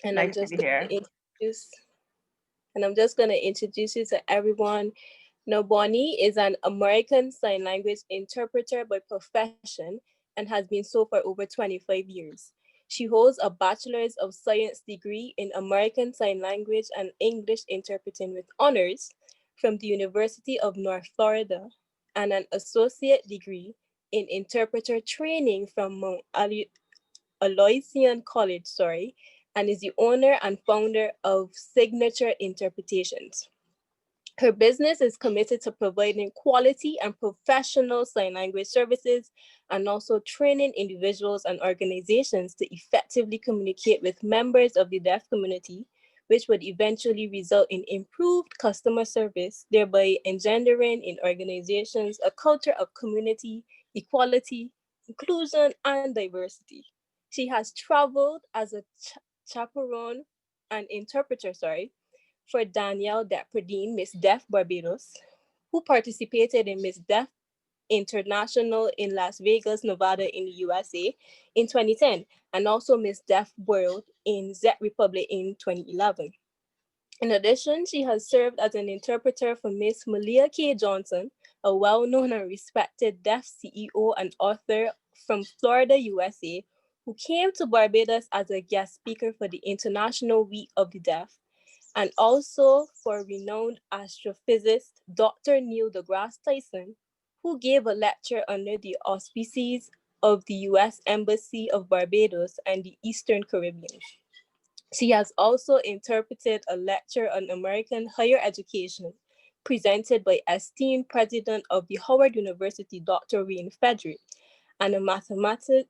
And I'm Nice to just be going here. to introduce and I'm just going to introduce you to everyone. Now, Bonnie is an American Sign Language interpreter by profession and has been so for over 25 years. She holds a Bachelor's of Science degree in American Sign Language and English interpreting with honors from the University of North Florida and an associate degree in interpreter training from Mount Aloysian College, and is the owner and founder of Signature Interpretations. Her business is committed to providing quality and professional sign language services and also training individuals and organizations to effectively communicate with members of the deaf community, which would eventually result in improved customer service, thereby engendering in organizations a culture of community, equality, inclusion, and diversity. She has traveled as a chaperone and interpreter, for Danielle Depredine, Miss Deaf Barbados, who participated in Miss Deaf International in Las Vegas, Nevada, in the USA in 2010, and also Miss Deaf World in Czech Republic in 2011. In addition, she has served as an interpreter for Miss Malia K. Johnson, a well known and respected deaf CEO and author from Florida, USA, who came to Barbados as a guest speaker for the International Week of the Deaf, and also for renowned astrophysicist Dr. Neil deGrasse Tyson, who gave a lecture under the auspices of the US Embassy of Barbados and the Eastern Caribbean. She has also interpreted a lecture on American higher education presented by esteemed president of the Howard University, Dr. Wayne Frederick, and a mathematics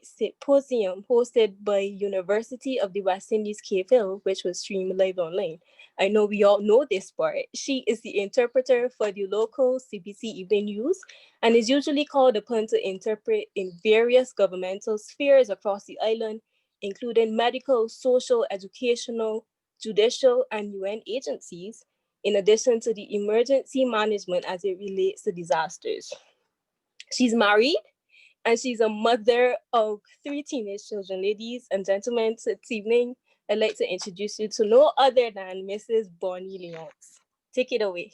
symposium hosted by University of the West Indies Cave Hill, which was streamed live online. I know we all know this part. She is the interpreter for the local CBC Evening News and is usually called upon to interpret in various governmental spheres across the island, including medical, social, educational, judicial, and UN agencies, in addition to the emergency management as it relates to disasters. She's married and she's a mother of three teenage children. Ladies and gentlemen, this evening, I'd like to introduce you to no other than Mrs. Bonnie Leonce. Take it away.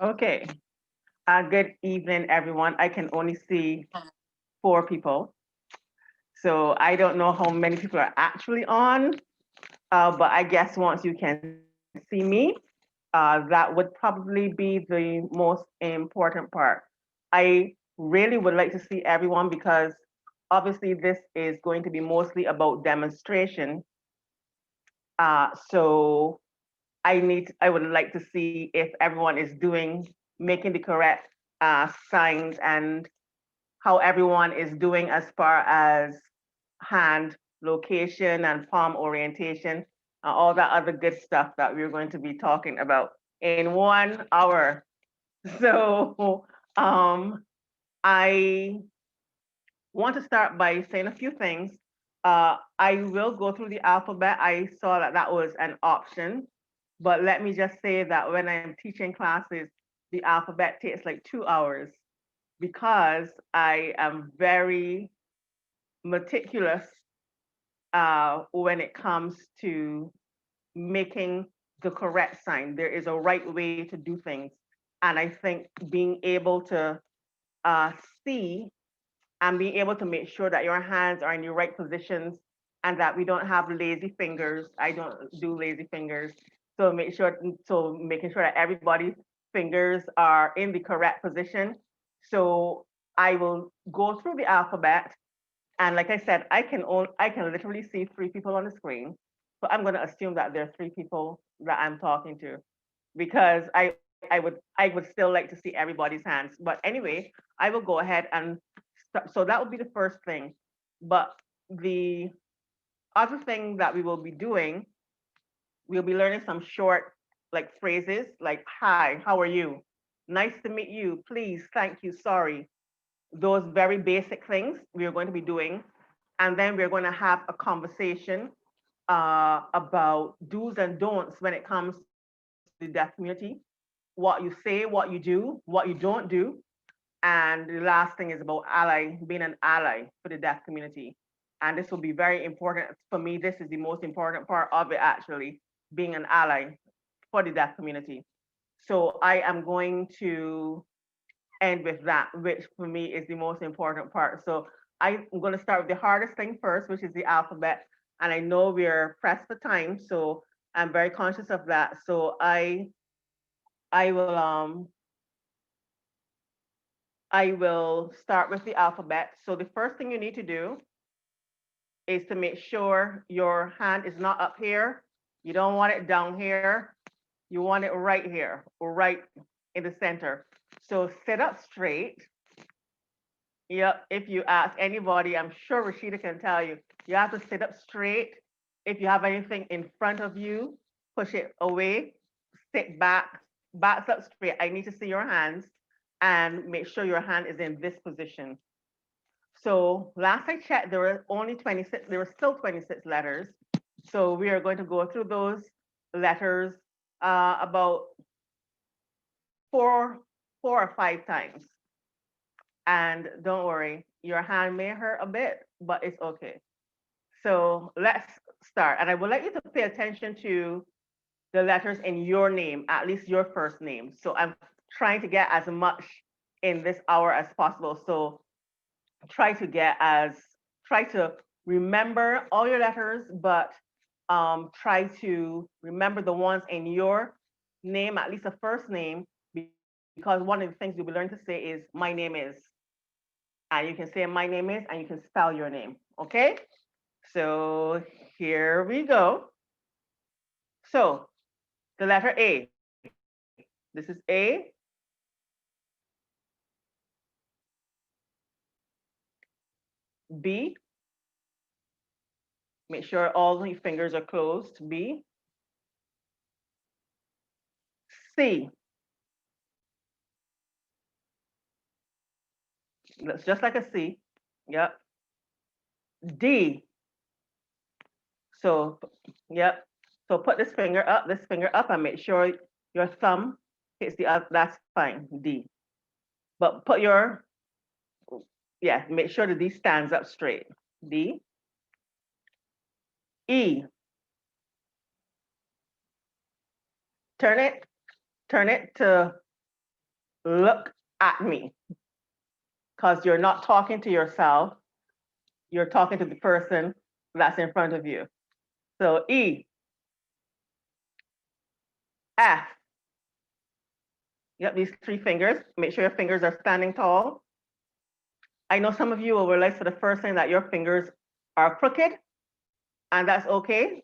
Okay. Good evening, everyone. I can only see 4 people. So I don't know how many people are actually on, but I guess once you can see me, that would probably be the most important part. I really would like to see everyone because obviously this is going to be mostly about demonstration. So I would like to see if everyone is making the correct signs and how everyone is doing as far as hand location and palm orientation, all that other good stuff that we're going to be talking about in 1 hour. So I want to start by saying a few things. I will go through the alphabet. I saw that that was an option, but let me just say that when I'm teaching classes, the alphabet takes like 2 hours because I am very meticulous when it comes to making the correct sign. There is a right way to do things. And I think being able to uh, see and being able to make sure that your hands are in the right positions and that we don't have lazy fingers. I don't do lazy fingers. So making sure that everybody's fingers are in the correct position. So I will go through the alphabet, and like I said, I can literally see 3 people on the screen. So I'm going to assume that there are 3 people that I'm talking to because I would still like to see everybody's hands. But anyway, I will go ahead and so that would be the first thing. But the other thing that we will be doing, we'll be learning some short like phrases like hi, how are you? Nice to meet you. Please, thank you, sorry. Those very basic things we are going to be doing. And then we're going to have a conversation about do's and don'ts when it comes to the deaf community, what you say, what you do, what you don't do. And the last thing is about being an ally for the deaf community. And this will be very important for me. This is the most important part of it, actually, being an ally for the deaf community. So I am going to end with that, which for me is the most important part. So I'm going to start with the hardest thing first, which is the alphabet. And I know we're pressed for time, so I'm very conscious of that. So I I will start with the alphabet. So the first thing you need to do is to make sure your hand is not up here. You don't want it down here. You want it right here, or right in the center. So sit up straight. Yep, if you ask anybody, I'm sure Rashida can tell you, you have to sit up straight. If you have anything in front of you, push it away, sit back, backs up straight. I need to see your hands and make sure your hand is in this position. So last I checked, there were only 26, there were still 26 letters. So we are going to go through those letters about four, 4 or 5 times. And don't worry, your hand may hurt a bit, but it's okay. So let's start. And I would like you to pay attention to the letters in your name, at least your first name. So I'm trying to get as much in this hour as possible. So try to get as, try to remember all your letters, but try to remember the ones in your name, at least the first name, because one of the things you'll be learning to say is, my name is. And you can say, my name is, and you can spell your name, okay? So here we go. So the letter A, this is A, B, make sure all your fingers are closed, B, C, looks just like a C, yep, D, so, yep, so put this finger up and make sure your thumb hits the other, that's fine, D. But put your, yeah, make sure the D stands up straight, D, E, turn it, turn it to look at me, because you're not talking to yourself, you're talking to the person that's in front of you. So E, F. Yep, these 3 fingers. Make sure your fingers are standing tall. I know some of you will realize for the first time that your fingers are crooked, and that's okay.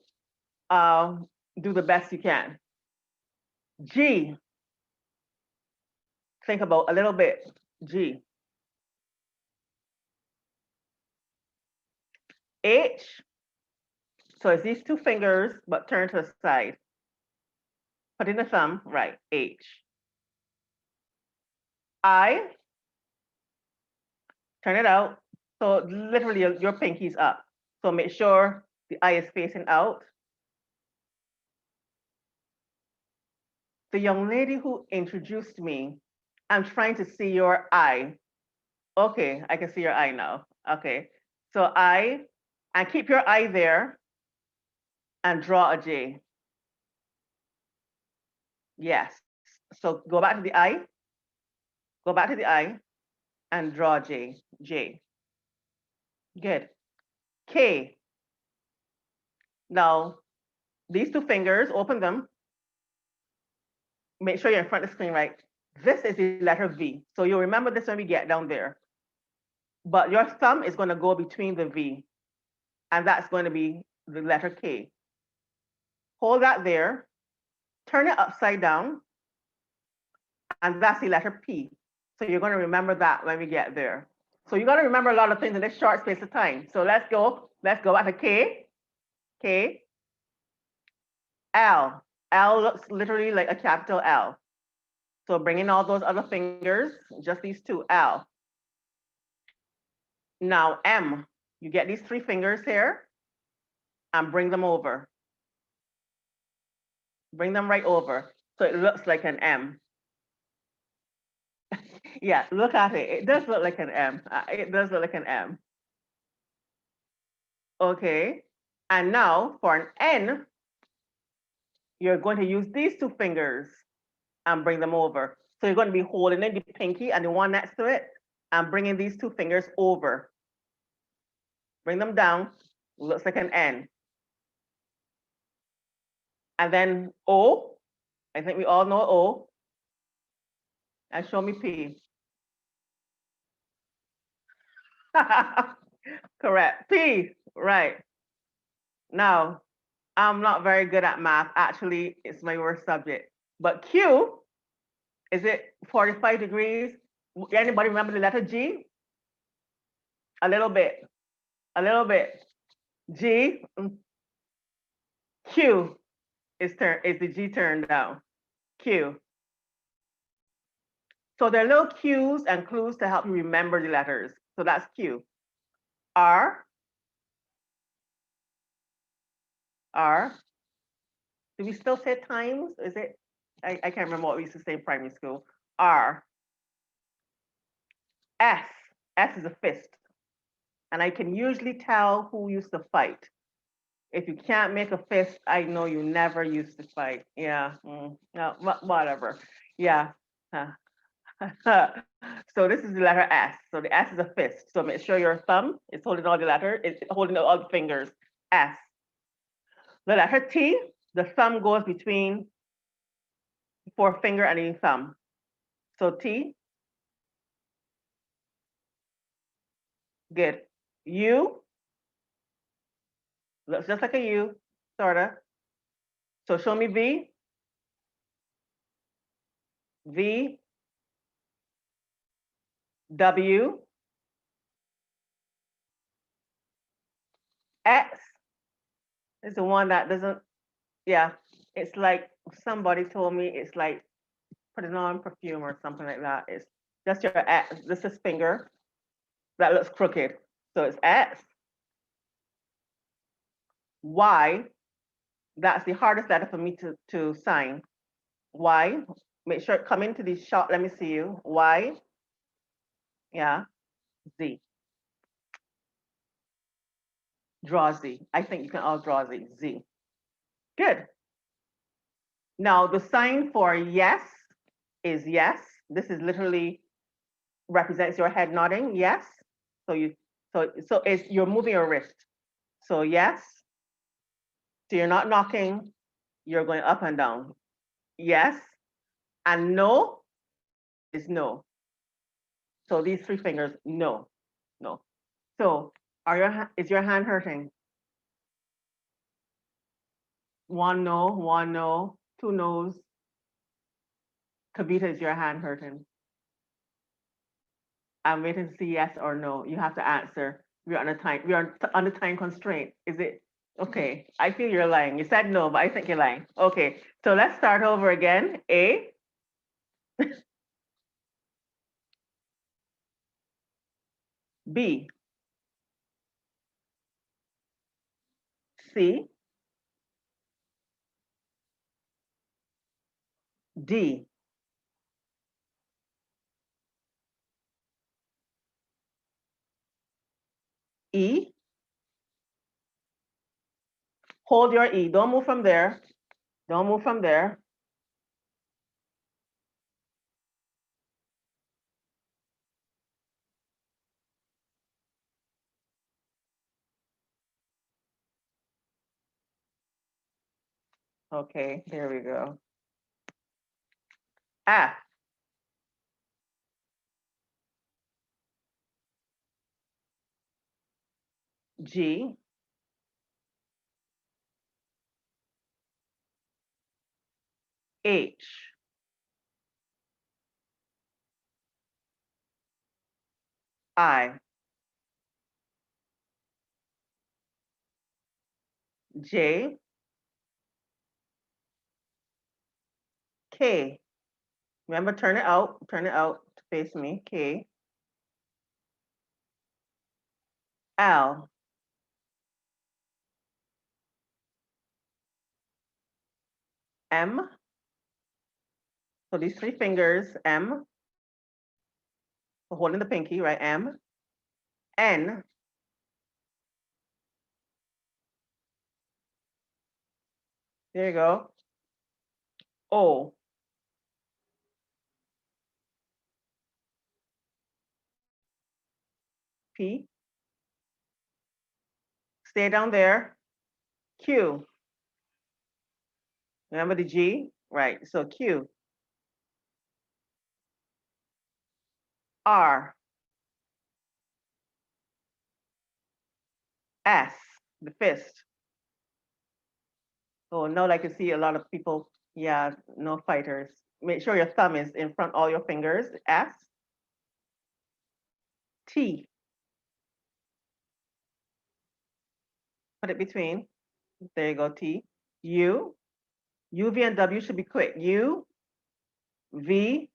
Do the best you can. G. Think about a little bit. G. H. So it's these 2 fingers, but turn to the side. Put in the thumb, right, H. I, turn it out. So literally your pinky's up. So make sure the eye is facing out. The young lady who introduced me, I'm trying to see your eye. Okay, I can see your eye now. Okay, so I, and keep your eye there and draw a J. Yes, so go back to the eye, go back to the eye and draw J, J. Good. K. Now, these 2 fingers, open them. Make sure you're in front of the screen, right? This is the letter V. So you'll remember this when we get down there. But your thumb is going to go between the V, and that's going to be the letter K. Hold that there, turn it upside down, and that's the letter P. So you're going to remember that when we get there. So you got to remember a lot of things in this short space of time. So let's go back to K, K, L. L looks literally like a capital L. So bring in all those other fingers, just these 2, L. Now M, you get these 3 fingers here and bring them over. Bring them right over. So it looks like an M. Yeah, look at it. It does look like an M. It does look like an M. Okay. And now for an N, you're going to use these two fingers and bring them over. So you're going to be holding in the pinky and the one next to it and bringing these two fingers over. Bring them down, looks like an N. And then O, I think we all know O. And show me P. Correct. P, right. Now, I'm not very good at math. Actually, it's my worst subject. But Q, is it 45 degrees? Anybody remember the letter G? A little bit. A little bit. G, Q is the G turned down. Q. So there are little cues and clues to help you remember the letters. So that's Q. R, R. Do we still say times? Is it? I can't remember what we used to say in primary school. R. S. S is a fist. And I can usually tell who used to fight. If you can't make a fist, I know you never used to fight. Yeah, no, whatever. Yeah. So this is the letter S. So the S is a fist. So make sure your thumb is holding all the letters, it's holding all the fingers. S. The letter T, the thumb goes between the forefinger and the thumb. So T, good. U, looks just like a U, sorta. So show me V. V, W, X is the one that doesn't, yeah, it's like somebody told me it's like putting on perfume or something like that. It's just your X, this is finger that looks crooked. So it's X. Y, that's the hardest letter for me to sign. Y, make sure come into the shot, let me see you. Y, yeah, Z. Draw Z. I think you can all draw Z. Z. Good. Now the sign for yes is yes. This is literally represents your head nodding. Yes. So it's you're moving your wrist. So yes. So you're not knocking. You're going up and down. Yes. And no is no. So these three fingers, no, no. So is your hand hurting? One no, two no's. Kavita, is your hand hurting? I'm waiting to see yes or no. You have to answer. We're on a time. On a time constraint. Is it okay? I feel you're lying. You said no, but I think you're lying. Okay, so let's start over again. A, B, C, D, E. Hold your E. Don't move from there. Don't move from there. Okay, there we go. F, G, H, I, J, K. Remember, turn it out to face me. K, L, M. So these three fingers, M, holding the pinky, right? M, N, There you go. O, P, stay down there. Q, remember the G? Right, so Q, R, S, the fist. Oh, no, I can see a lot of people, yeah, no fighters. Make sure your thumb is in front all your fingers. S, T, put it between. There you go, T. U, U, V, and W should be quick. U, V,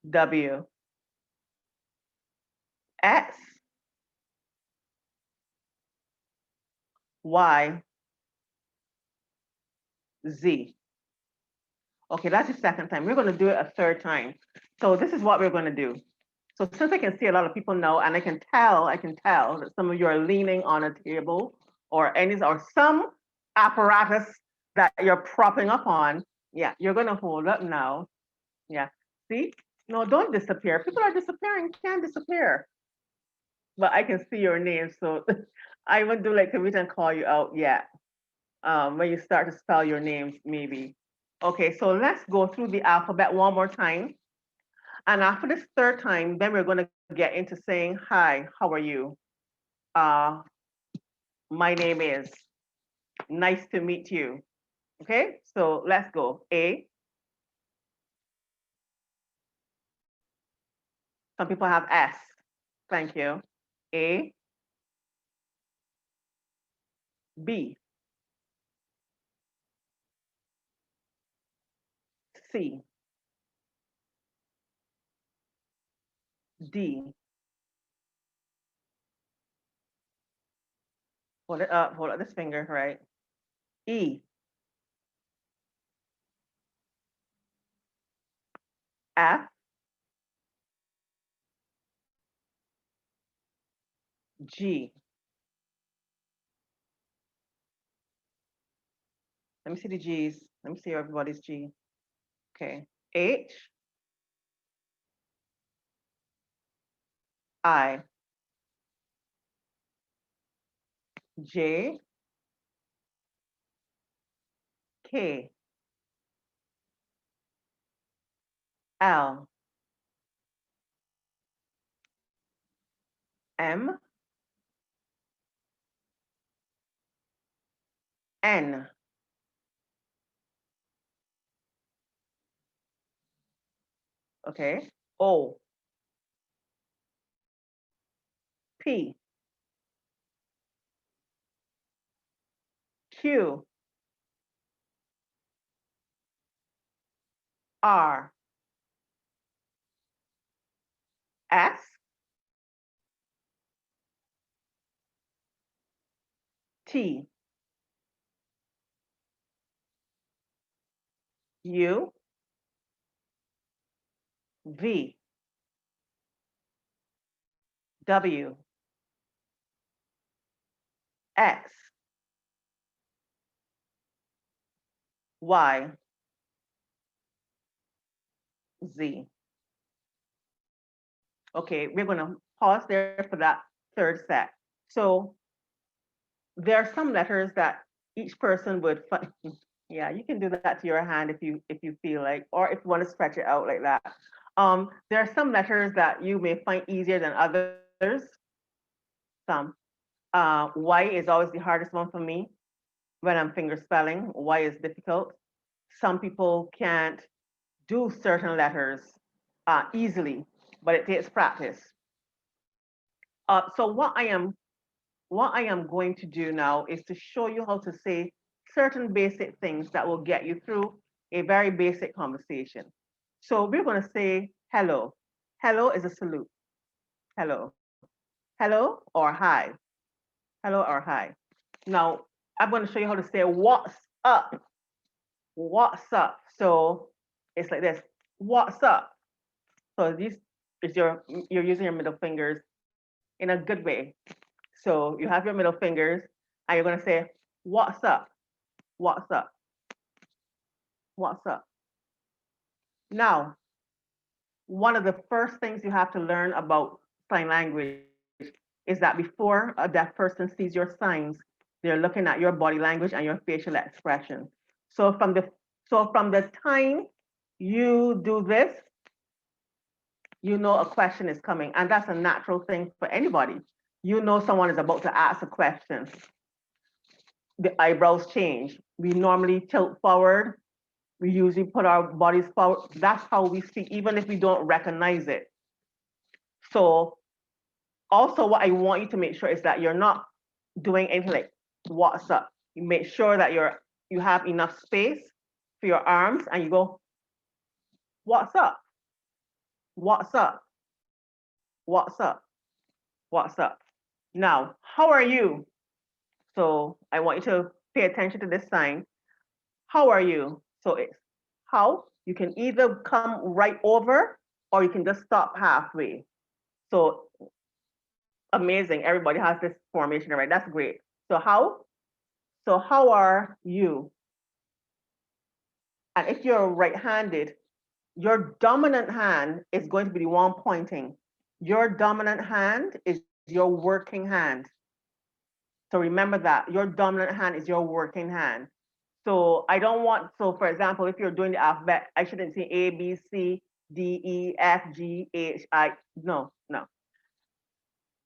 W, X, Y, Z. Okay, that's the second time. We're going to do it a third time. So this is what we're going to do. So since I can see a lot of people know, and I can tell that some of you are leaning on a table or some apparatus that you're propping up on. Yeah, you're going to hold up now. Yeah, see? No, don't disappear. People are disappearing, can't disappear. But I can see your name, so I would do like Kavita and call you out. Yeah, when you start to spell your names, maybe. Okay, so let's go through the alphabet one more time. And after this third time, then we're going to get into saying, hi, how are you? Uh, my name is, nice to meet you. Okay, so let's go. A, some people have S. Thank you. A, B, C, D. Hold up this finger, right? E, F, G. Let me see the G's. Let me see everybody's G. Okay. H, I, J, K, L, M, N. Okay. O, P, Q, R, S, T, U, V, W, X, Y, Z. Okay, we're going to pause there for that third set. So there are some letters that each person would find. Yeah, you can do that to your hand if you feel like, or if you want to stretch it out like that. There are some letters that you may find easier than others. Some. Y is always the hardest one for me when I'm finger spelling. Y is difficult. Some people can't do certain letters easily, but it takes practice. So what I am going to do now is to show you how to say certain basic things that will get you through a very basic conversation. So we're going to say hello. Hello is a salute. Hello. Hello or hi. Hello or hi. Now, I'm going to show you how to say what's up. What's up? So it's like this. What's up? So this is you're using your middle fingers in a good way. So you have your middle fingers and you're going to say what's up. What's up? What's up? Now, one of the first things you have to learn about sign language is that before a deaf person sees your signs, they're looking at your body language and your facial expression. So from the time you do this, you know a question is coming, and that's a natural thing for anybody. You know someone is about to ask a question. The eyebrows change. We normally tilt forward. We usually put our bodies forward. That's how we speak, even if we don't recognize it. So also what I want you to make sure is that you're not doing anything like what's up. You make sure that you have enough space for your arms and you go, what's up? What's up? What's up? What's up? Now, how are you? So I want you to pay attention to this sign. How are you? So it's how. You can either come right over or you can just stop halfway. So amazing. Everybody has this formation, right? That's great. So how? So how are you? And if you're right-handed, your dominant hand is going to be the one pointing. Your dominant hand is your working hand. So remember that your dominant hand is your working hand. So I don't want, so for example, if you're doing the alphabet, I shouldn't say A, B, C, D, E, F, G, H, I. No, no.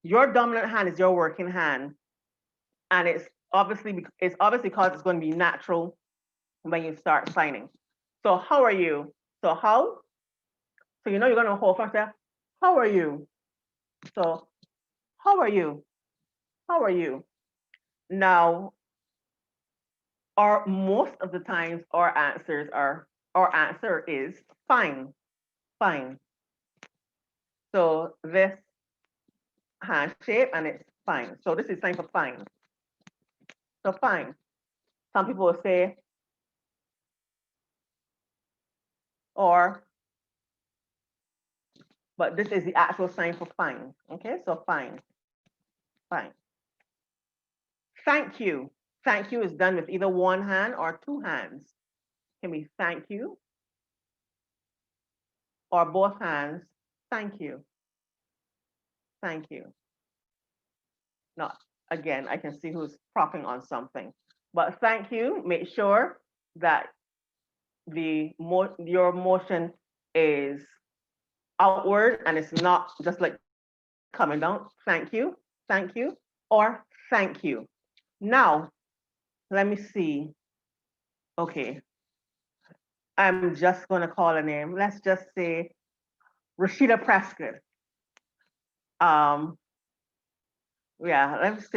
Your dominant hand is your working hand. And it's obviously because it's going to be natural when you start signing. So how are you? So how? So you know you're gonna hold first there. How are you? So how are you? How are you? Now, our most of the times our answer is fine, fine. So this hand shape and it's fine. So this is sign for fine. So fine. Some people will say or, but this is the actual sign for fine. Okay, so fine, fine. Thank you. Thank you is done with either one hand or two hands. Can be thank you or both hands. Thank you. Thank you. Now, again, I can see who's propping on something. But thank you. Make sure that your motion is outward and it's not just like coming down. Thank you, or thank you. Now, let me see. Okay, I'm just gonna call a name. Let's just say Rashida Prescott. Um, yeah, let's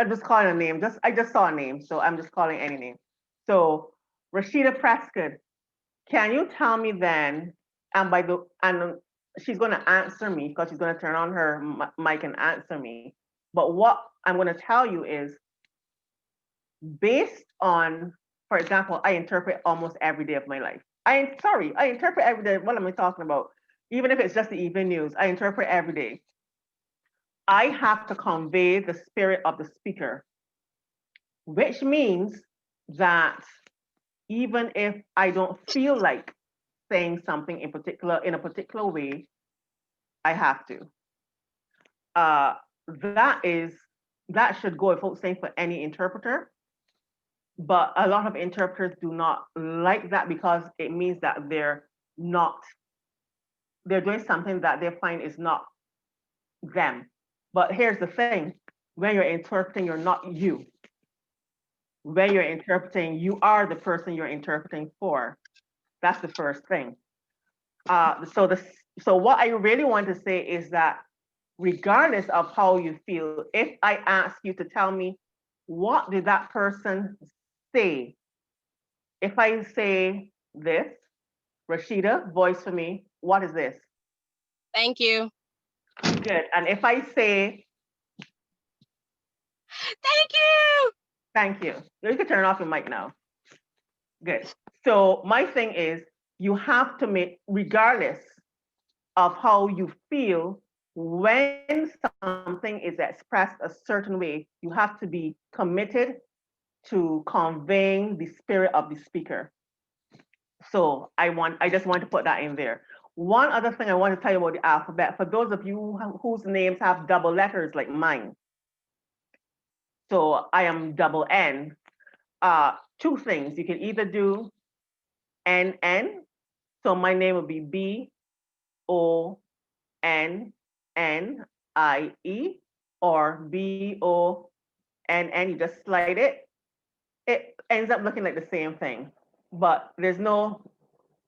just call it a name. I just saw a name, so I'm just calling any name. So Rashida Prescott, can you tell me then, and she's gonna answer me because she's gonna turn on her mic and answer me. But what I'm gonna tell you is based on, for example, I interpret almost every day of my life. I interpret every day. What am I talking about? Even if it's just the evening news, I interpret every day. I have to convey the spirit of the speaker, which means that even if I don't feel like saying something in a particular way, I have to. Uh, that is that should go without saying for any interpreter, but a lot of interpreters do not like that because it means that not they're doing something that they find is not them. But here's the thing, when you're interpreting, you're not you. When you're interpreting, you are the person you're interpreting for. That's the first thing. So what I really want to say is that regardless of how you feel, if I ask you to tell me what did that person say, if I say this, Rashida, voice for me, what is this? Thank you. Good. And if I say Thank you. thank you can turn off your mic now. Good. So my thing is you have to make, regardless of how you feel, when something is expressed a certain way, you have to be committed to conveying the spirit of the speaker. So I just want to put that in there. One other thing I want to tell you about the alphabet, for those of you whose names have double letters like mine. So I am double N. Two things, you can either do NN. So my name would be BONNIE, or BONN. You just slide it. It ends up looking like the same thing, but there's no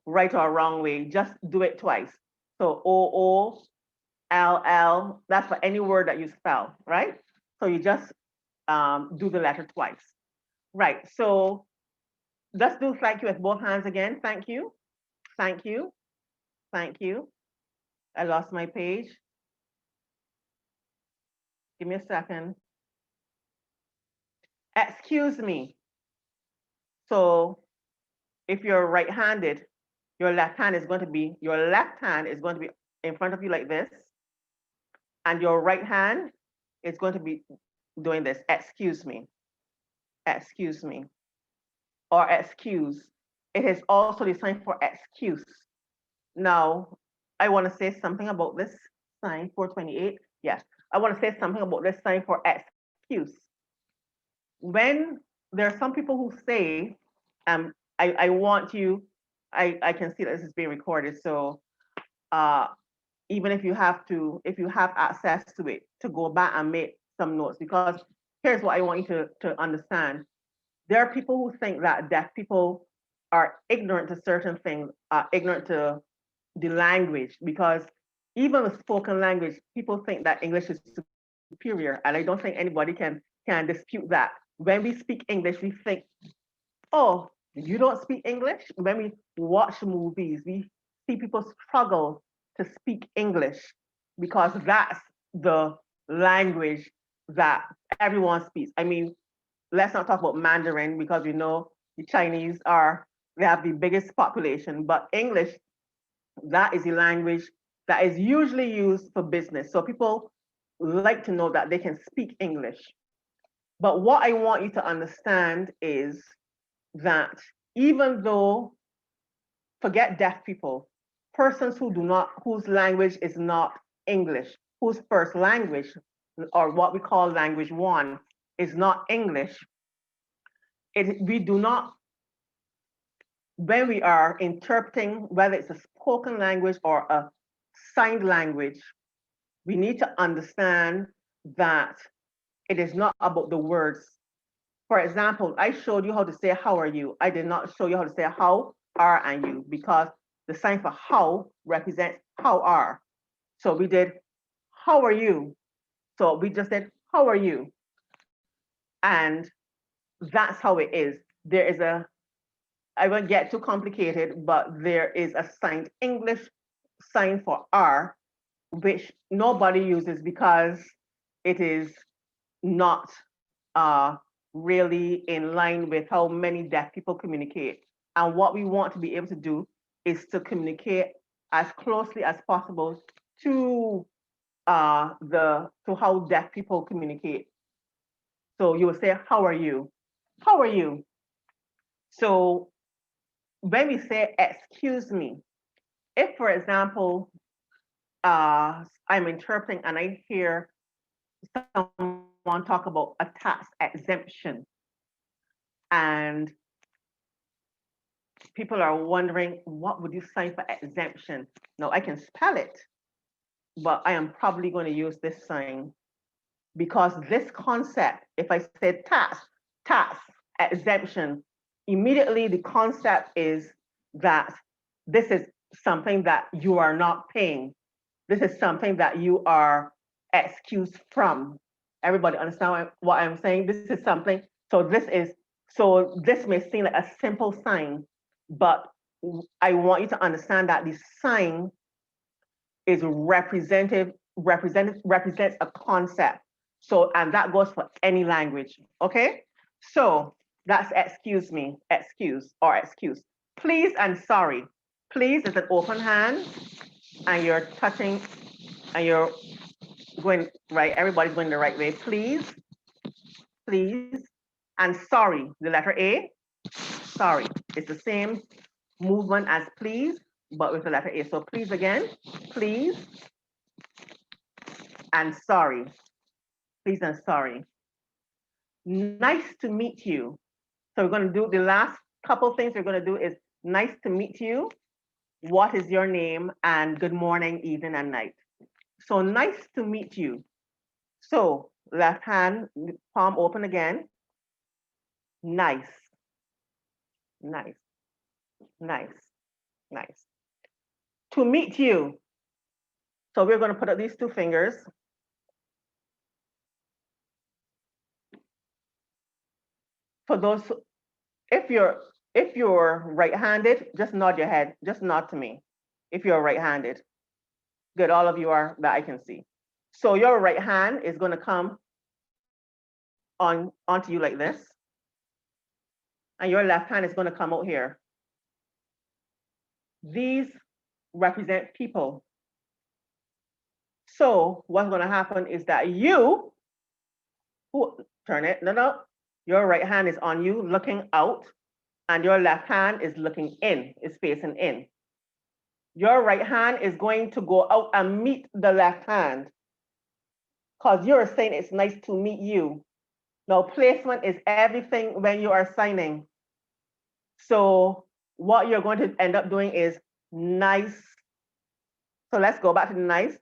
right or wrong way. Just do it twice. So OOLL, that's for any word that you spell, right? So you just do the letter twice. Right, so let's do thank you with both hands again. Thank you, thank you, thank you. I lost my page. Give me a second. Excuse me. So if you're right-handed, your left hand is going to be in front of you like this, and your right hand is going to be doing this. Excuse me, excuse me, or excuse. It is also the sign for excuse. Now, I want to say something about this sign 428. Yes, I want to say something about this sign for excuse. When there are some people who say, I want you, I can see that this is being recorded, so uh, even if you have access to it, to go back and make some notes, because here's what I want you to understand. There are people who think that deaf people are ignorant to certain things, ignorant to the language, because even with spoken language, people think that English is superior, and I don't think anybody can dispute that. When we speak English, we think, oh, you don't speak English? When we watch movies, we see people struggle to speak English because that's the language that everyone speaks. I mean, let's not talk about Mandarin because we know the Chinese they have the biggest population, but English, that is the language that is usually used for business. So people like to know that they can speak English. But what I want you to understand is that even though, forget deaf people, persons whose language is not English, whose first language, or what we call language one, is not English, we do not, when we are interpreting, whether it's a spoken language or a signed language, we need to understand that it is not about the words. For example, I showed you how to say how are you. I did not show you how to say how are and you, because the sign for how represents how are. So we did how are you. So we just said how are you. And that's how it is. There is I won't get too complicated, but there is a signed English sign for are, which nobody uses because it is not really in line with how many deaf people communicate. And what we want to be able to do is to communicate as closely as possible to how deaf people communicate. So you will say, how are you? How are you? So when we say excuse me, if for example, I'm interpreting and I hear someone talk about a tax exemption, and people are wondering, what would you sign for exemption? Now I can spell it, but I am probably going to use this sign because this concept, if I say tax exemption, immediately the concept is that this is something that you are not paying. This is something that you are excused from. Everybody understand what I'm saying? This is something, so this may seem like a simple sign, but I want you to understand that the sign is represents a concept. So, and that goes for any language, okay? So that's excuse me, excuse or excuse. Please and sorry. Please is an open hand and you're touching and you're going right, everybody's going the right way. Please, please, And sorry, the letter A, sorry. It's the same movement as please, but with the letter A. So please again, please and sorry. Please and sorry. Nice to meet you. So we're going to do the last couple things we're going to do is nice to meet you. What is your name? And good morning, evening, and night. So nice to meet you. So left hand, palm open again. Nice, nice, nice, nice. To meet you. So we're going to put up these two fingers. For those, if you're right-handed, just nod your head, just nod to me. If you're right-handed, good, all of you are that I can see. So your right hand is going to come onto you like this, and your left hand is going to come out here. These represent people. So what's going to happen is that you, turn it, no, your right hand is on you looking out, and your left hand is looking in, is facing in. Your right hand is going to go out and meet the left hand, because you're saying it's nice to meet you. Now, placement is everything when you are signing. So what you're going to end up doing is nice. So let's go back to the nice.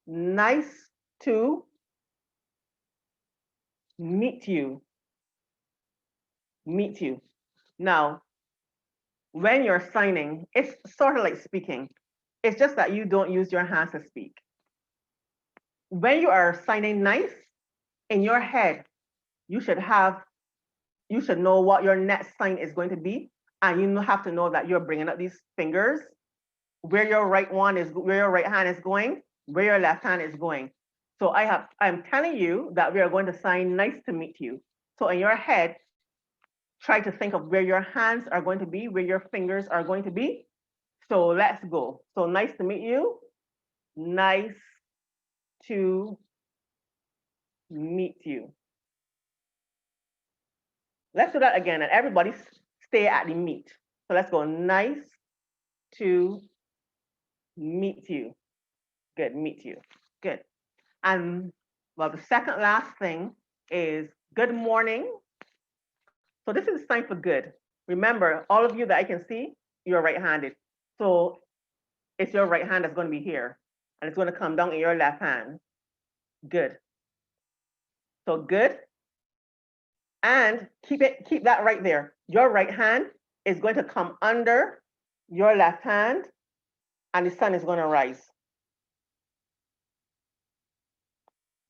Nice to meet you. Meet you. Now, when you're signing, it's sort of like speaking. It's just that you don't use your hands to speak. When you are signing nice, in your head, you should know what your next sign is going to be, and you have to know that you're bringing up these fingers, where your right hand is going, where your left hand is going. So I'm telling you that we are going to sign nice to meet you. So in your head, try to think of where your hands are going to be, where your fingers are going to be. So let's go. So nice to meet you. Nice to meet you. Let's do that again, and everybody stay at the meet. So let's go. Nice to meet you. Good, meet you. Good. And well, the second last thing is good morning. So this is sign for good. Remember, all of you that I can see, you're right-handed. So it's your right hand that's going to be here, and it's going to come down in your left hand. Good. So good. And keep that right there. Your right hand is going to come under your left hand, and the sun is going to rise.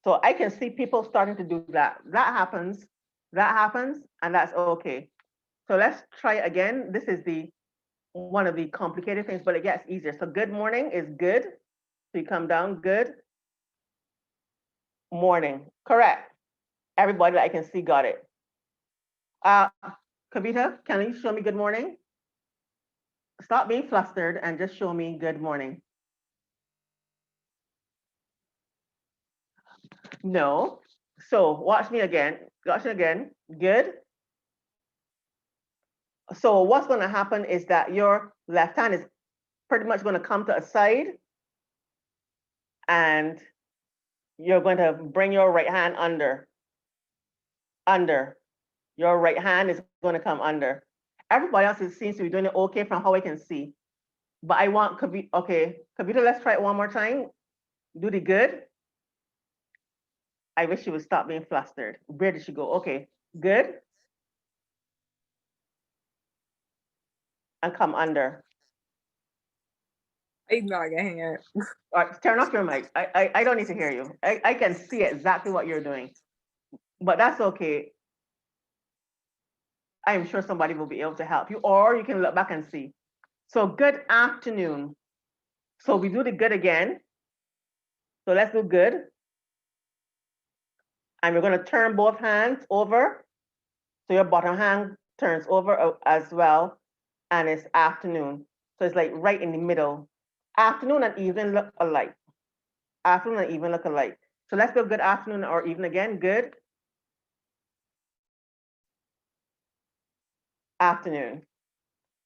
So I can see people starting to do that. That happens, and that's okay. So let's try again. This is one of the complicated things, but it gets easier. So good morning is good. So you come down, good morning. Correct. Everybody that I can see got it. Kavita, can you show me good morning? Stop being flustered and just show me good morning. No. So watch me again. Watch it again. Good. So what's going to happen is that your left hand is pretty much going to come to a side, and you're going to bring your right hand under. Under. Your right hand is going to come under. Everybody else seems to be doing it okay from how I can see. But I want Kavita, okay, Kavita, let's try it one more time. Do the good. I wish she would stop being flustered. Where did she go? Okay, good. And come under. He's not gonna hear it. All right, turn off your mic. I don't need to hear you. I can see exactly what you're doing. But that's okay. I am sure somebody will be able to help you, or you can look back and see. So good afternoon. So we do the good again. So let's do good. And we're going to turn both hands over. So your bottom hand turns over as well. And it's afternoon. So it's like right in the middle. Afternoon and evening look alike. Afternoon and evening look alike. So let's do good afternoon or evening again. Good afternoon,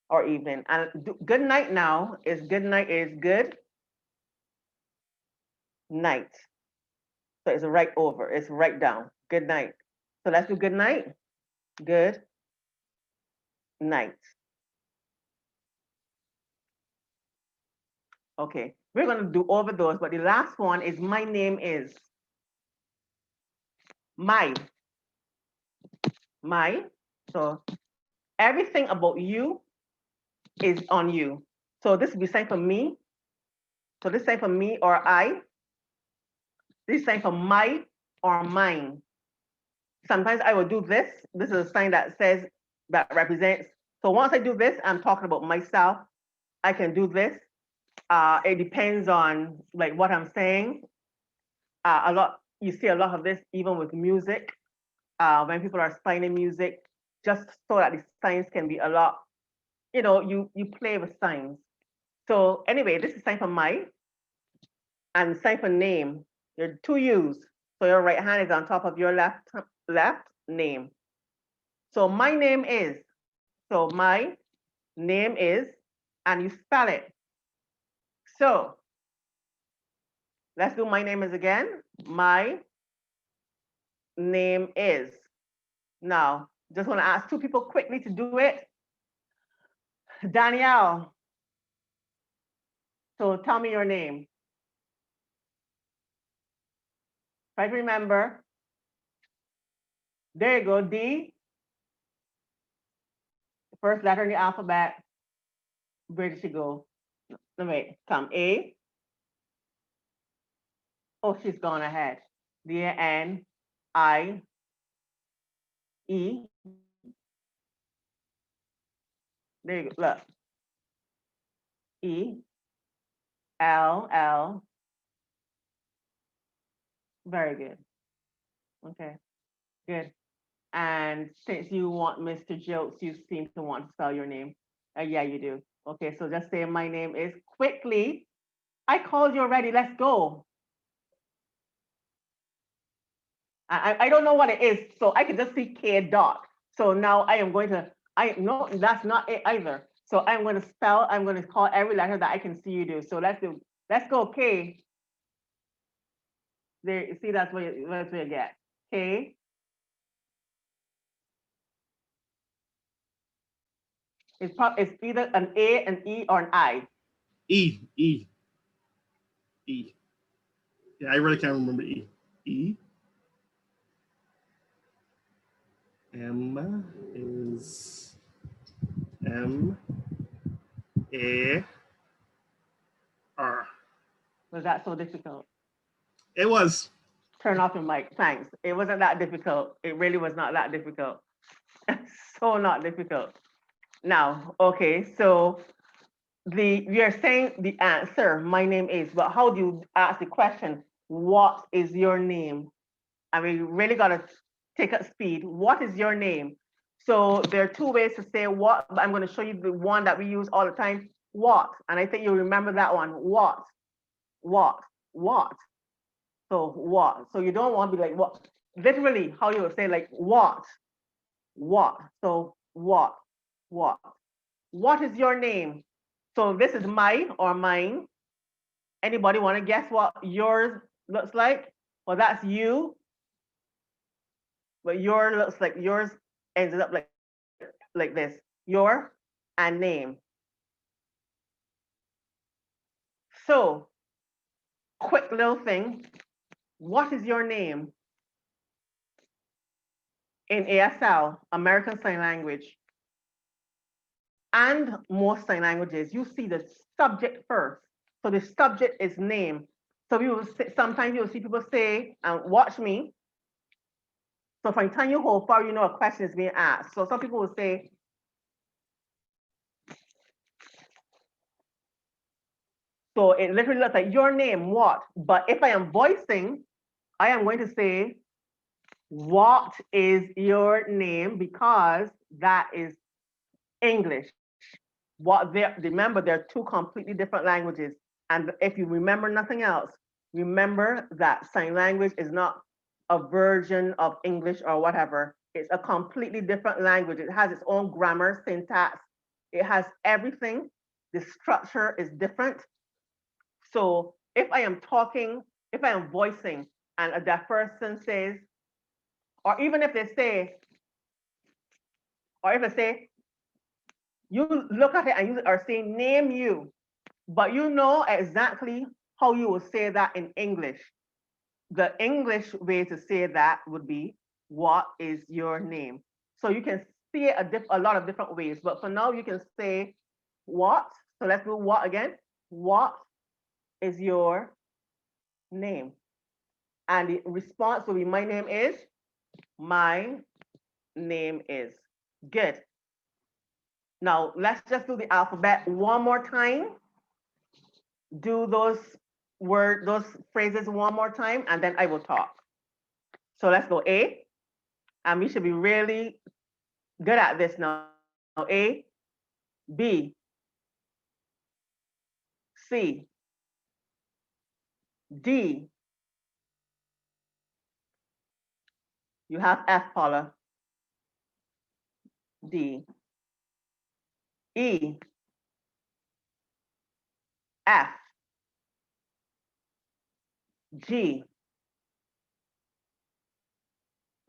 or evening. And good night now is good night is good night. So it's right over, it's right down. Good night. So let's do good night. Good night. Okay, we're gonna do over those, but the last one is my name is. My, my. So everything about you is on you. So this will be sign for me. So this sign for me or I. This sign for my or mine. Sometimes I will do this. This is a sign that says, that represents. So once I do this, I'm talking about myself. I can do this. It depends on like what I'm saying. You see a lot of this even with music. When people are signing music, just so that the signs can be a lot, you play with signs. So anyway, this is sign for my and sign for name. There are two U's. So your right hand is on top of your left name. So my name is. So my name is, and you spell it. So let's do my name is again. My name is. Now, just want to ask two people quickly to do it. Danielle. So tell me your name. Try to remember. There you go, D. First letter in the alphabet. Where did she go? No, wait, come A. Oh, she's gone ahead. D-A-N-I-E. There you go, look. E-L-L. Very good. Okay, good. And since you want Mr. Jokes, you seem to want to spell your name. Yeah, you do. Okay, so just say my name is quickly. I called you already. Let's go. I don't know what it is, so I can just see K dot. So now I am going to, no, that's not it either. So I'm going to spell, I'm going to call every letter that I can see you do. So let's go K. There, you see, that's what you get. K. It's either an A, an E, or an I. E. Yeah, I really can't remember E. E. M is M A R. Was that so difficult? It was. Turn off your mic, thanks. It wasn't that difficult. It really was not that difficult. So not difficult. Now, okay, so we are saying the answer, my name is, but how do you ask the question, what is your name? And we really gotta take up speed. What is your name? So there are two ways to say what, but I'm gonna show you the one that we use all the time, what. And I think you'll remember that one, what. So what? So you don't want to be like what? Literally, how you would say like what? So what? What is your name? So this is my or mine. Anybody want to guess what yours looks like? Well, that's you. But yours looks like yours ends up like this. Your and name. So quick little thing. What is your name? In ASL, American Sign Language, and most sign languages, you see the subject first. So the subject is name. So we will say, sometimes you'll see people say, watch me. So from the time you hold far, you know a question is being asked. So some people will say, so it literally looks like your name, what? But if I am voicing, I am going to say, what is your name? Because that is English. Remember, there are two completely different languages. And if you remember nothing else, remember that sign language is not a version of English or whatever. It's a completely different language. It has its own grammar, syntax. It has everything. The structure is different. So if I am talking, if I am voicing, and a deaf person says, or even if they say, or if they say, you look at it and you are saying, name you, but you know exactly how you will say that in English. The English way to say that would be, what is your name? So you can see it a lot of different ways, but for now you can say what. So let's do what again. What is your name? And the response will be, my name is, my name is. Good. Now let's just do the alphabet one more time. Do those phrases one more time, and then I will talk. So let's go A, and we should be really good at this now. A, B, C, D. You have F, Paula. D, E, F, G.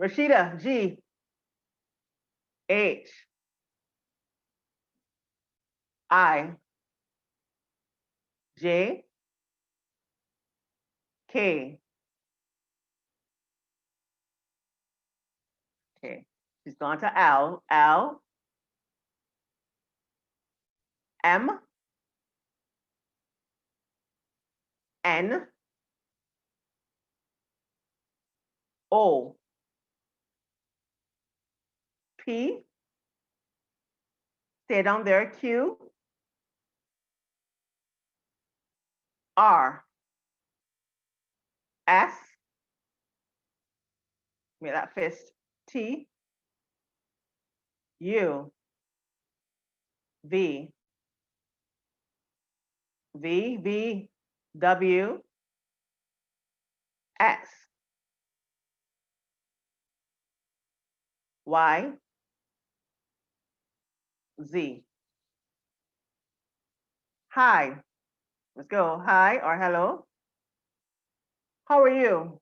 Rashida, G, H, I, J, K. Okay, she's gone to L, L, M, N, O, P, stay down there, Q, R, S, make that fist, T, U, V, V, V, W, X, Y, Z. Hi, let's go. Hi or hello. How are you?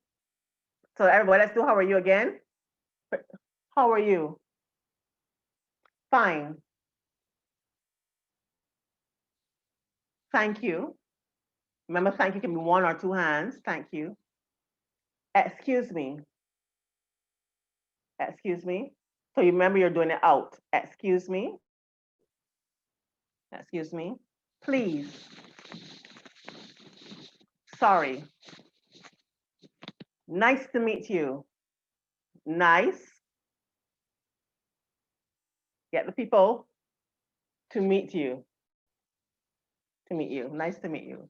So everybody, let's do how are you again. How are you? Fine. Thank you. Remember, thank you can be one or two hands. Thank you. Excuse me. Excuse me. So you remember you're doing it out. Excuse me. Excuse me. Please. Sorry. Nice to meet you. Nice. Get the people to meet you. To meet you. Nice to meet you.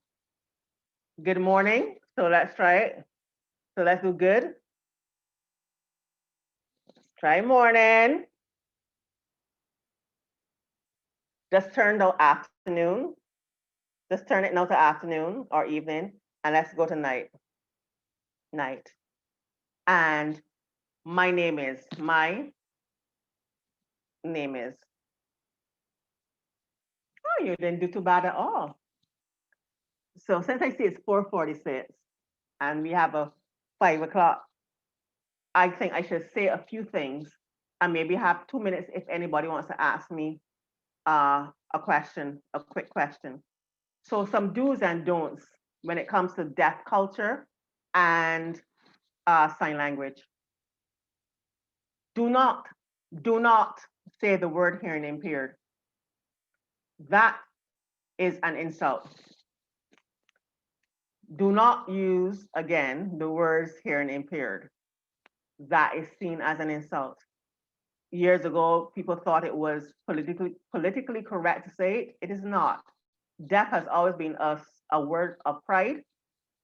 Good morning. So let's try it. So let's do good. Let's try morning. Just turn to afternoon. Just turn it now to afternoon or evening, and let's go to night. Night. And my name is. My name is. Oh, you didn't do too bad at all. So since I see it's 4:46 and we have a 5 o'clock, I think I should say a few things and maybe have 2 minutes if anybody wants to ask me a question, a quick question. So some do's and don'ts when it comes to deaf culture and sign language. Do not say the word hearing impaired. That is an insult. Do not use, again, the words hearing impaired. That is seen as an insult. Years ago, people thought it was politically correct to say it. It is not. Deaf has always been a word of pride.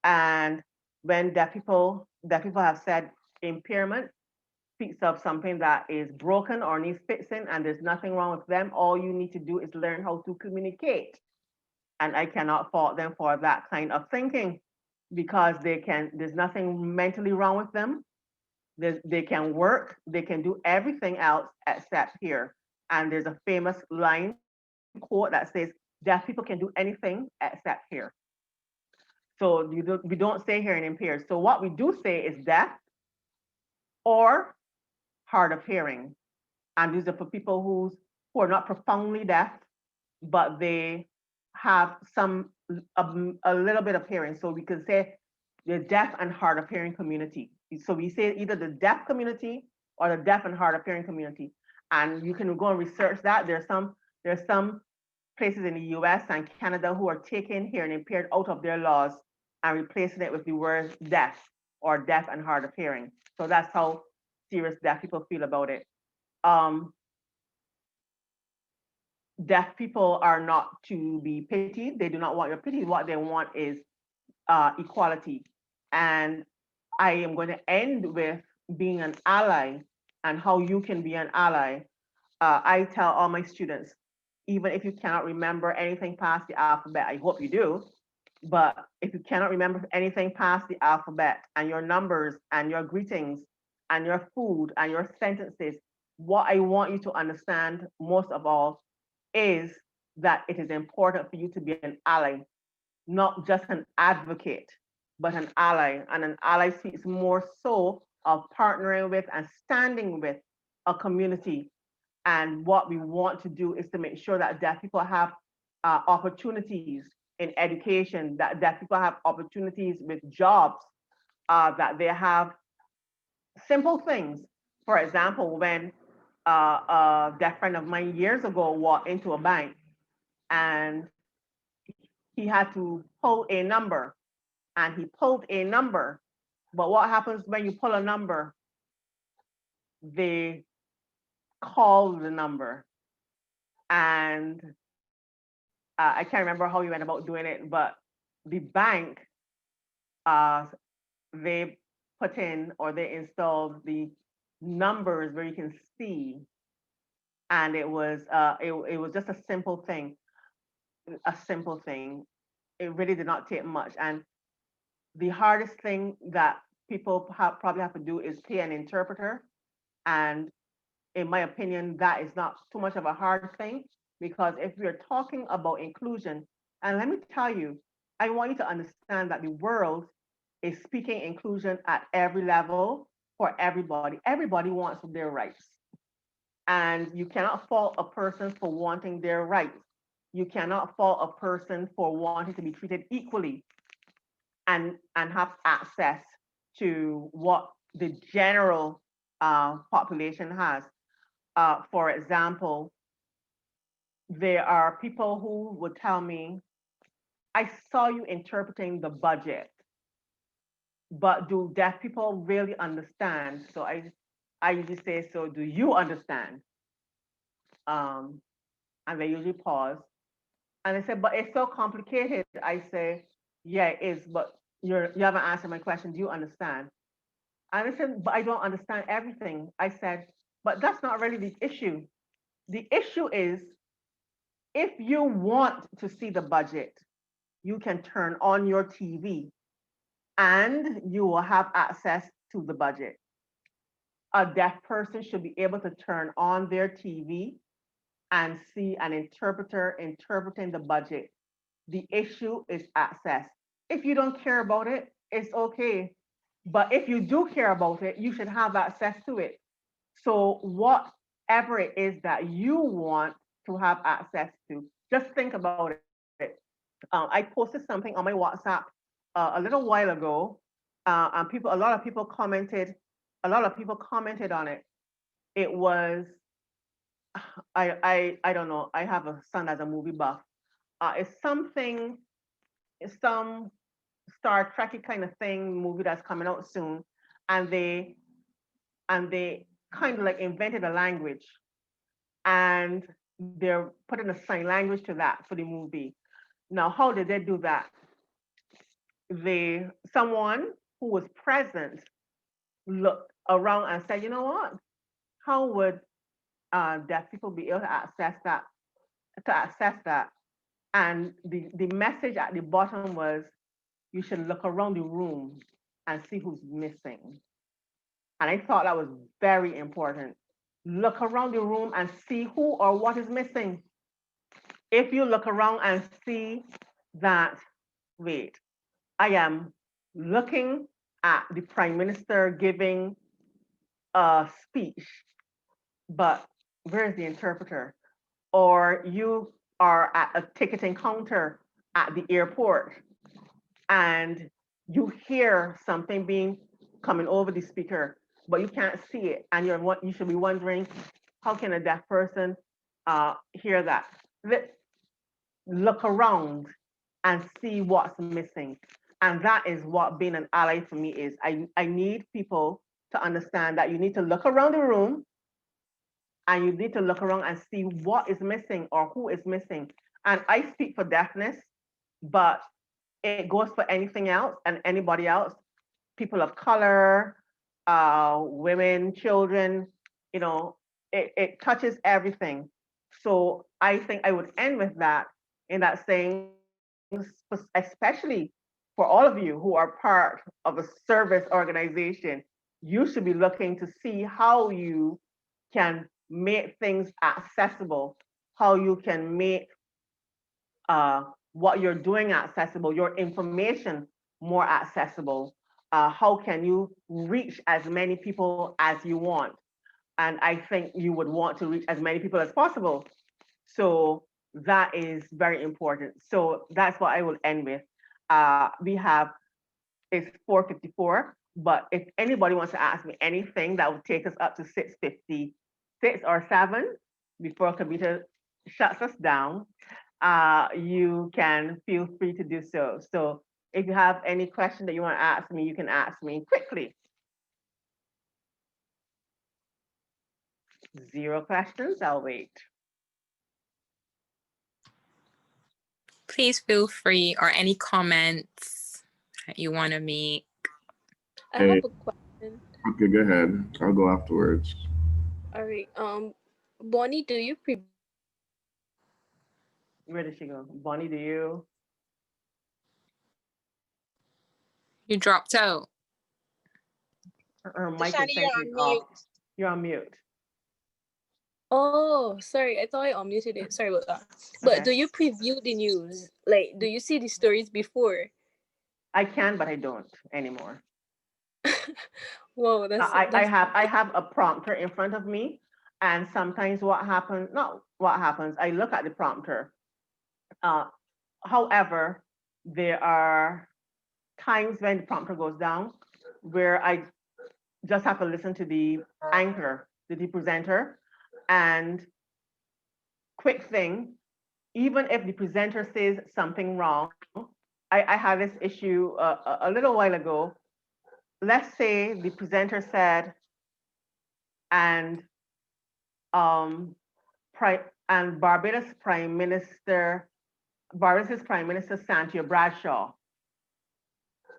And when deaf people have said impairment, speaks of something that is broken or needs fixing, and there's nothing wrong with them. All you need to do is learn how to communicate. And I cannot fault them for that kind of thinking because there's nothing mentally wrong with them. They can work, they can do everything else except hear. And there's a famous line quote that says, deaf people can do anything except hear. So we don't say hearing impaired. So what we do say is deaf or hard of hearing. And these are for people who are not profoundly deaf, but they have a little bit of hearing. So we can say the deaf and hard of hearing community. So we say either the deaf community or the deaf and hard of hearing community. And you can go and research that. There's some places in the US and Canada who are taking hearing impaired out of their laws and replacing it with the word deaf or deaf and hard of hearing. So that's how serious deaf people feel about it. Um, Deaf people are not to be pitied. They do not want your pity. What they want is equality. And I am going to end with being an ally and how you can be an ally. I tell all my students, even if you cannot remember anything past the alphabet, I hope you do, but if you cannot remember anything past the alphabet and your numbers and your greetings and your food and your sentences, what I want you to understand most of all is that it is important for you to be an ally, not just an advocate, but an ally. And an ally speaks more so of partnering with and standing with a community. And what we want to do is to make sure that deaf people have opportunities in education, that deaf people have opportunities with jobs, that they have simple things. For example, when a deaf friend of mine years ago walked into a bank and he had to pull a number and he pulled a number. But what happens when you pull a number? They call the number. And I can't remember how he went about doing it, but the bank, uh, they put in or they installed the numbers where you can see. And it was just a simple thing, a simple thing. It really did not take much. And the hardest thing that people probably have to do is pay an interpreter. And in my opinion, that is not too much of a hard thing, because if we're talking about inclusion, and let me tell you, I want you to understand that the world is speaking inclusion at every level for everybody. Everybody wants their rights. And you cannot fault a person for wanting their rights. You cannot fault a person for wanting to be treated equally and have access to what the general population has. For example, there are people who would tell me, I saw you interpreting the budget, but do deaf people really understand? So I usually say, so do you understand? Um, and they usually pause. And they say, but it's so complicated. I say, yeah, it is, but you haven't answered my question. Do you understand? And I said, but I don't understand everything. I said, but that's not really the issue. The issue is if you want to see the budget, you can turn on your TV and you will have access to the budget. A deaf person should be able to turn on their TV and see an interpreter interpreting the budget. The issue is access. If you don't care about it, it's okay. But if you do care about it, you should have access to it. So whatever it is that you want to have access to, just think about it. I posted something on my WhatsApp a little while ago, and a lot of people commented on it. It was, I don't know. I have a son as a movie buff. It's some Star Trekky kind of thing movie that's coming out soon, and they kind of like invented a language, and they're putting a sign language to that for the movie. Now, how did they do that? Someone who was present looked around and said, you know what? How would deaf people be able to access that? To access that, and the message at the bottom was, you should look around the room and see who's missing. And I thought that was very important. Look around the room and see who or what is missing. If you look around and see that, wait, I am looking at the Prime Minister giving a speech, but where's the interpreter? Or you are at a ticketing counter at the airport and you hear something being coming over the speaker, but you can't see it, and you should be wondering, how can a deaf person hear that? Look around and see what's missing. And that is what being an ally for me is. I need people to understand that you need to look around the room and you need to look around and see what is missing or who is missing. And I speak for deafness, but it goes for anything else and anybody else, people of color, women, children, you know, it touches everything. So I think I would end with that, in that saying, especially for all of you who are part of a service organization, you should be looking to see how you can make things accessible, how you can make what you're doing accessible, your information more accessible. How can you reach as many people as you want? And I think you would want to reach as many people as possible. So that is very important. So that's what I will end with. We have, it's 4:54, but if anybody wants to ask me anything, that would take us up to 6:56 or 7 before computer shuts us down. You can feel free to do so. So if you have any question that you want to ask me, you can ask me quickly. 0 questions, I'll wait. Please feel free, or any comments that you want to make. I have a question. Okay, go ahead. I'll go afterwards. All right. Bonnie, do you Where did she go? Bonnie, do you? You dropped out. Her mic is Deshani, you're essentially on mute. off. You're on mute. Oh, sorry. I thought I unmuted it. Sorry about that. But Okay. do you preview the news? Like, do you see the stories before? I can, but I don't anymore. Whoa, I have a prompter in front of me, and sometimes not what happens, I look at the prompter. However, there are times when the prompter goes down where I just have to listen to the anchor, the presenter, and quick thing, even if the presenter says something wrong, I had this issue a little while ago. Let's say the presenter said, and Barbados Prime Minister Santia Bradshaw.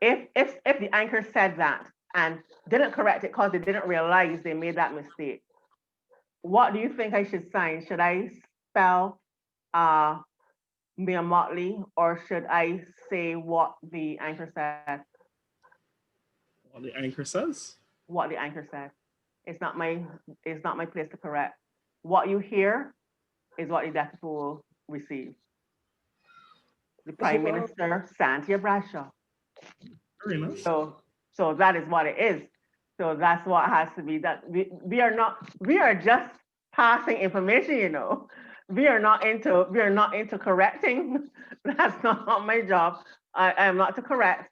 If the anchor said that and didn't correct it because they didn't realize they made that mistake, what do you think I should sign? Should I spell Mia Motley, or should I say what the anchor said? What the anchor says? What the anchor said. It's not my place to correct. What you hear is what the deaf people will receive. The Prime Minister, Santia Bradshaw. Very nice. So that is what it is. So that's what has to be. That we are just passing information, you know. We are not into correcting. That's not my job. I am not to correct.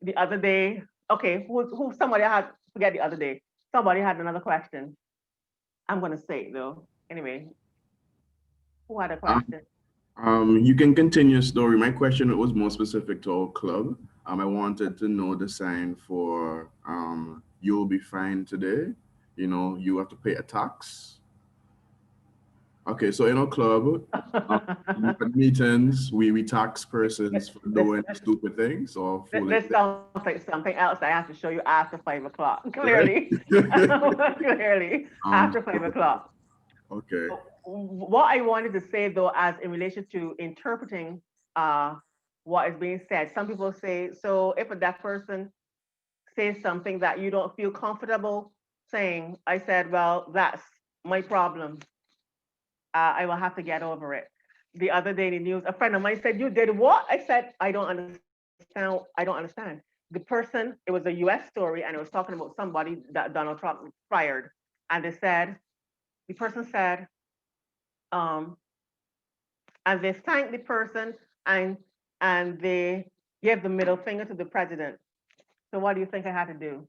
The other day, okay, who somebody had, forget the other day. Somebody had another question. I'm gonna say it though. Anyway, who had a question? You can continue your story. My question was more specific to our club. I wanted to know the sign for you'll be fine today. You know, you have to pay a tax. Okay, so in our club, at meetings, we tax persons for doing stupid things or foolish This sounds like something else I have to show you after 5 o'clock. Clearly, clearly after 5 o'clock. Okay. What I wanted to say though, as in relation to interpreting what is being said, some people say, so if a deaf person says something that you don't feel comfortable saying, I said, well, that's my problem. I will have to get over it. The other day in the news, a friend of mine said, you did what? I said, I don't understand. The person, it was a US story, and it was talking about somebody that Donald Trump fired. And the person said, um, and they thanked the person, and they gave the middle finger to the president. So what do you think I had to do?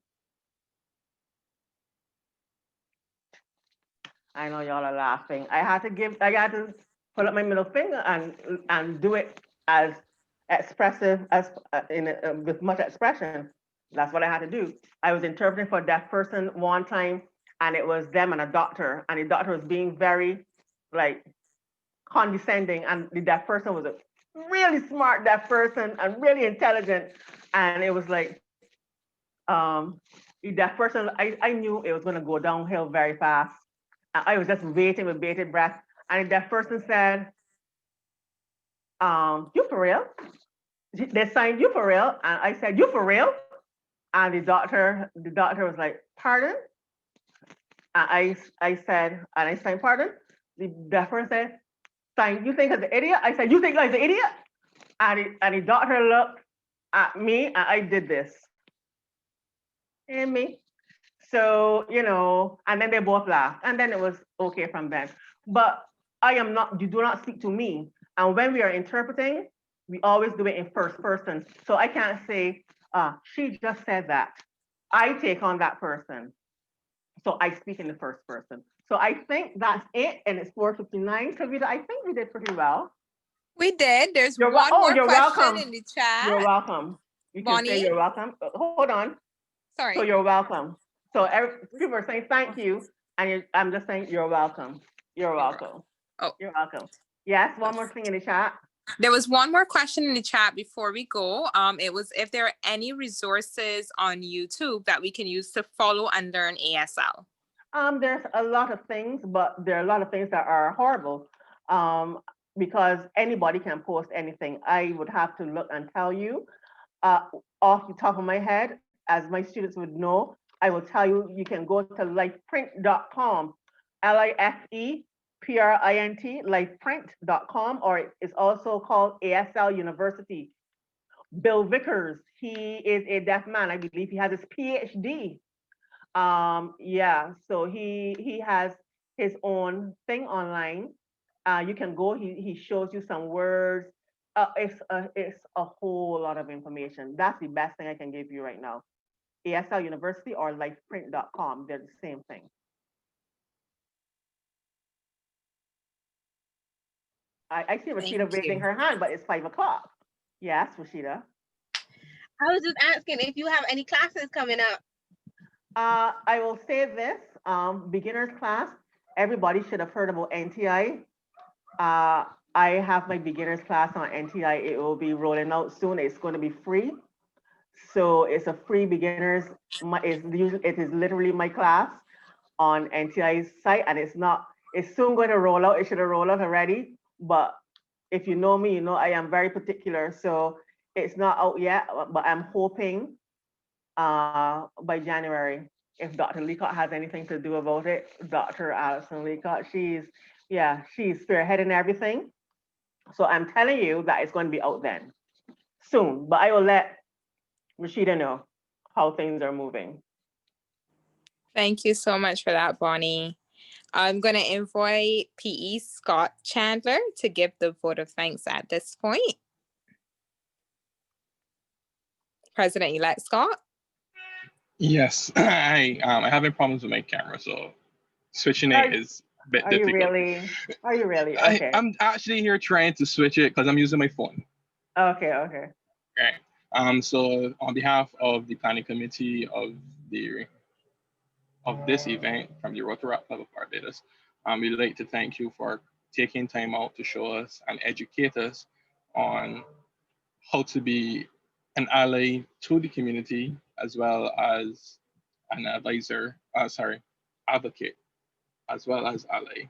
I know y'all are laughing. I had to put up my middle finger and do it as expressive as with much expression. That's what I had to do. I was interpreting for a deaf person one time, and it was them and a doctor, and the doctor was being very like condescending, and the deaf person was a really smart deaf person and really intelligent, and it was like the deaf person. I knew it was going to go downhill very fast. I was just waiting with bated breath, and the deaf person said, "You for real?" They signed "You for real," and I said, "You for real?" And the doctor was like, "Pardon?" And I said, and I signed "Pardon." The deaf person said, "Sign. You think I'm the idiot?" I said, "You think I'm the idiot?" And the doctor looked at me, and I did this. And me. So, and then they both laughed, and then it was okay from then. But you do not speak to me. And when we are interpreting, we always do it in first person. So I can't say, she just said that. I take on that person. So I speak in the first person. So I think that's it, and it's 4:59. Kavita, I think we did pretty well. We did. There's You're one more you're question welcome. in the chat. You're welcome. You can say Bonnie? you're welcome. Hold on. Sorry. So you're welcome. So people are saying thank you, and I'm just saying you're welcome. You're welcome. Oh. You're welcome. Yes, one more thing in the chat. There was one more question in the chat before we go. It was if there are any resources on YouTube that we can use to follow and learn ASL. There's a lot of things, but there are a lot of things that are horrible. Because anybody can post anything. I would have to look and tell you off the top of my head, as my students would know. I will tell you, you can go to lifeprint.com, LIFEPRINT, lifeprint.com, or it's also called ASL University. Bill Vickers, he is a deaf man. I believe he has his PhD. Yeah, so he has his own thing online. You can go, he shows you some words. It's a whole lot of information. That's the best thing I can give you right now. ASL University or lifeprint.com, they're the same thing. I see Rashida raising her hand, but it's 5 o'clock. Yes, Rashida. I was just asking if you have any classes coming up. I will say this, beginners class, everybody should have heard about NTI. I have my beginners class on NTI. It will be rolling out soon. It's going to be free. So it's a free beginners. It is literally my class on NTI's site, and it's soon going to roll out. It should have rolled out already. But if you know me, you know I am very particular. So it's not out yet, but I'm hoping by January, if Dr. Leacock has anything to do about it. Dr. Allison Leacock, she's spearheading everything. So I'm telling you that it's going to be out then, soon. But I will let Rashida know how things are moving. Thank you so much for that, Bonnie. I'm going to invite PE Scott Chandler to give the vote of thanks at this point. President-elect Scott? Yes, I'm having problems with my camera, so switching it is a bit difficult. Are you really? Okay. I'm actually here trying to switch it because I'm using my phone. Okay. Okay. So on behalf of the planning committee of this event from the Rotaract Club of Barbados, we'd like to thank you for taking time out to show us and educate us on how to be an ally to the community, as well as an advocate, as well as ally.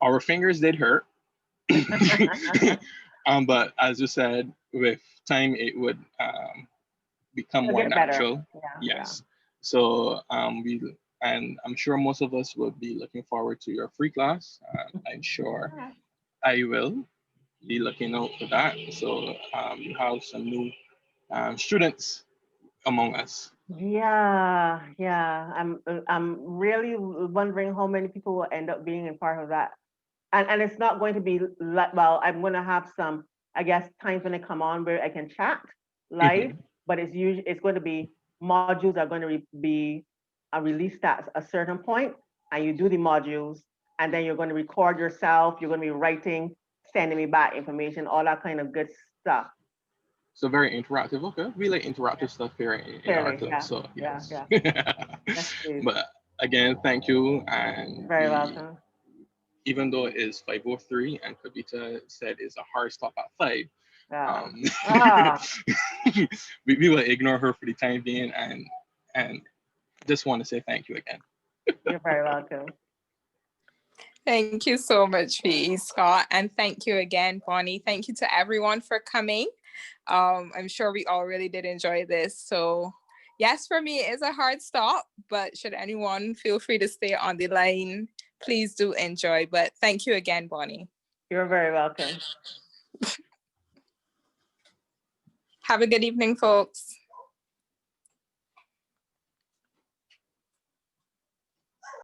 Our fingers did hurt, but as you said, with time it would become more natural. Yeah. Yes. So and I'm sure most of us will be looking forward to your free class. I'm sure I will be looking out for that. So you have some new students among us. Yeah, yeah. I'm really wondering how many people will end up being in part of that. And it's not going to be like, well, I'm going to have some, I guess, times when they come on where I can chat live, Mhm. but it's going to be modules are going to be released at a certain point, and you do the modules, and then you're going to record yourself. You're going to be writing, sending me back information, all that kind of good stuff. So very interactive. Okay, we like interactive stuff here in our Clearly, club. yeah, So yeah, yes. yeah. Yes, please. But again, thank you. And Very welcome. even though it is 5:03 and Kavita said it's a hard stop at 5, Yeah. um, Ah, we will ignore her for the time being and just want to say thank you again. you're very welcome. Thank you so much, P.E. Scott. And thank you again, Bonnie. Thank you to everyone for coming. I'm sure we all really did enjoy this. So yes, for me, it is a hard stop, but should anyone feel free to stay on the line, please do enjoy. But thank you again, Bonnie. You're very welcome. Have a good evening, folks.